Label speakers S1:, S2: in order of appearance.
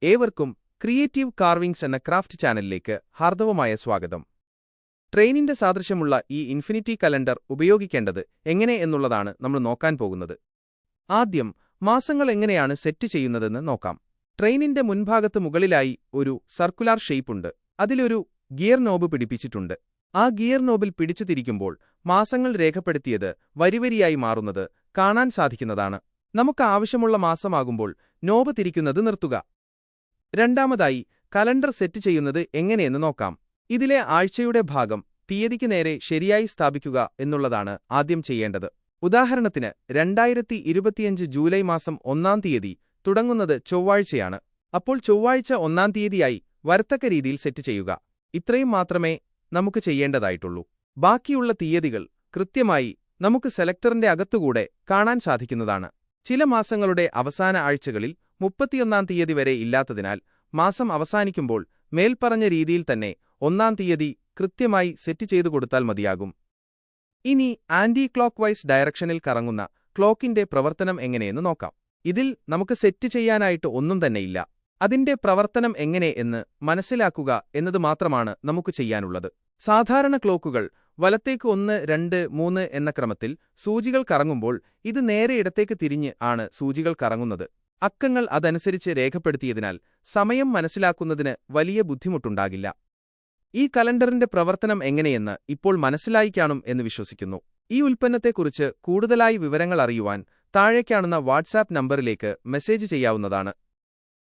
S1: ഏവർക്കും ക്രിയേറ്റീവ് കാർവിംഗ്സ് എന്ന ക്രാഫ്റ്റ് ചാനലിലേക്ക് ഹാർദവമായ സ്വാഗതം. ട്രെയിനിന്റെ സാദൃശ്യമുള്ള ഈ ഇൻഫിനിറ്റി കലണ്ടർ ഉപയോഗിക്കേണ്ടത് എങ്ങനെ എന്നുള്ളതാണ് നമ്മൾ നോക്കാൻ പോകുന്നത്. ആദ്യം മാസങ്ങൾ എങ്ങനെയാണ് സെറ്റ് ചെയ്യുന്നതെന്ന് നോക്കാം. ട്രെയിനിന്റെ മുൻഭാഗത്ത് മുകളിലായി ഒരു സർക്കുലാർ ഷേപ്പുണ്ട്. അതിലൊരു ഗിയർ നോബ് പിടിപ്പിച്ചിട്ടുണ്ട്. ആ ഗിയർ നോബിൽ പിടിച്ചു തിരിക്കുമ്പോൾ മാസങ്ങൾ രേഖപ്പെടുത്തിയത് വരിവരിയായി മാറുന്നത് കാണാൻ സാധിക്കുന്നതാണ്. നമുക്ക് ആവശ്യമുള്ള മാസമാകുമ്പോൾ നോബ് തിരിക്കുന്നത് നിർത്തുക. രണ്ടാമതായി കലണ്ടർ സെറ്റ് ചെയ്യുന്നത് എങ്ങനെയെന്ന് നോക്കാം. ഇതിലെ ആഴ്ചയുടെ ഭാഗം തീയതിക്ക് നേരെ ശരിയായി സ്ഥാപിക്കുക എന്നുള്ളതാണ് ആദ്യം ചെയ്യേണ്ടത്. ഉദാഹരണത്തിന് 2025 ജൂലൈ മാസം 1-ാം തീയതി തുടങ്ങുന്നത് ചൊവ്വാഴ്ചയാണ്. അപ്പോൾ ചൊവ്വാഴ്ച 1-ാം തീയതിയായി വരത്തക്ക രീതിയിൽ സെറ്റ് ചെയ്യുക. ഇത്രയും മാത്രമേ നമുക്ക് ചെയ്യേണ്ടതായിട്ടുള്ളൂ. ബാക്കിയുള്ള തീയതികൾ കൃത്യമായി നമുക്ക് സെലക്ടറിന്റെ അകത്തുകൂടെ കാണാൻ സാധിക്കുന്നതാണ്. ചില മാസങ്ങളുടെ അവസാന ആഴ്ചകളിൽ 31-ാം തീയതി വരെ ഇല്ലാത്തതിനാൽ മാസം അവസാനിക്കുമ്പോൾ മേൽപ്പറഞ്ഞ രീതിയിൽ തന്നെ 1-ാം തീയതി കൃത്യമായി സെറ്റ് ചെയ്തു കൊടുത്താൽ മതിയാകും. ഇനി ആന്റി ക്ലോക്ക് വൈസ് ഡയറക്ഷനിൽ കറങ്ങുന്ന ക്ലോക്കിന്റെ പ്രവർത്തനം എങ്ങനെയെന്ന് നോക്കാം. ഇതിൽ നമുക്ക് സെറ്റ് ചെയ്യാനായിട്ട് ഒന്നും തന്നെയില്ല. അതിന്റെ പ്രവർത്തനം എങ്ങനെ എന്ന് മനസ്സിലാക്കുക എന്നത് മാത്രമാണ് നമുക്ക് ചെയ്യാനുള്ളത്. സാധാരണ ക്ലോക്കുകൾ വലത്തേക്ക് 1, 2, 3 എന്ന ക്രമത്തിൽ സൂചികൾ കറങ്ങുമ്പോൾ ഇത് നേരെ ഇടത്തേക്ക് തിരിഞ്ഞ് ആണ് സൂചികൾ കറങ്ങുന്നത്. അക്കങ്ങൾ അതനുസരിച്ച് രേഖപ്പെടുത്തിയതിനാൽ സമയം മനസ്സിലാക്കുന്നതിന് വലിയ ബുദ്ധിമുട്ടുണ്ടാകില്ല. ഈ കലണ്ടറിന്റെ പ്രവർത്തനം എങ്ങനെയെന്ന് ഇപ്പോൾ മനസ്സിലായി കാണും എന്ന് വിശ്വസിക്കുന്നു. ഈ ഉൽപ്പന്നത്തെക്കുറിച്ച് കൂടുതലായി വിവരങ്ങൾ അറിയുവാൻ താഴെ കാണുന്ന വാട്സാപ്പ് നമ്പറിലേക്ക് മെസ്സേജ് ചെയ്യാവുന്നതാണ്.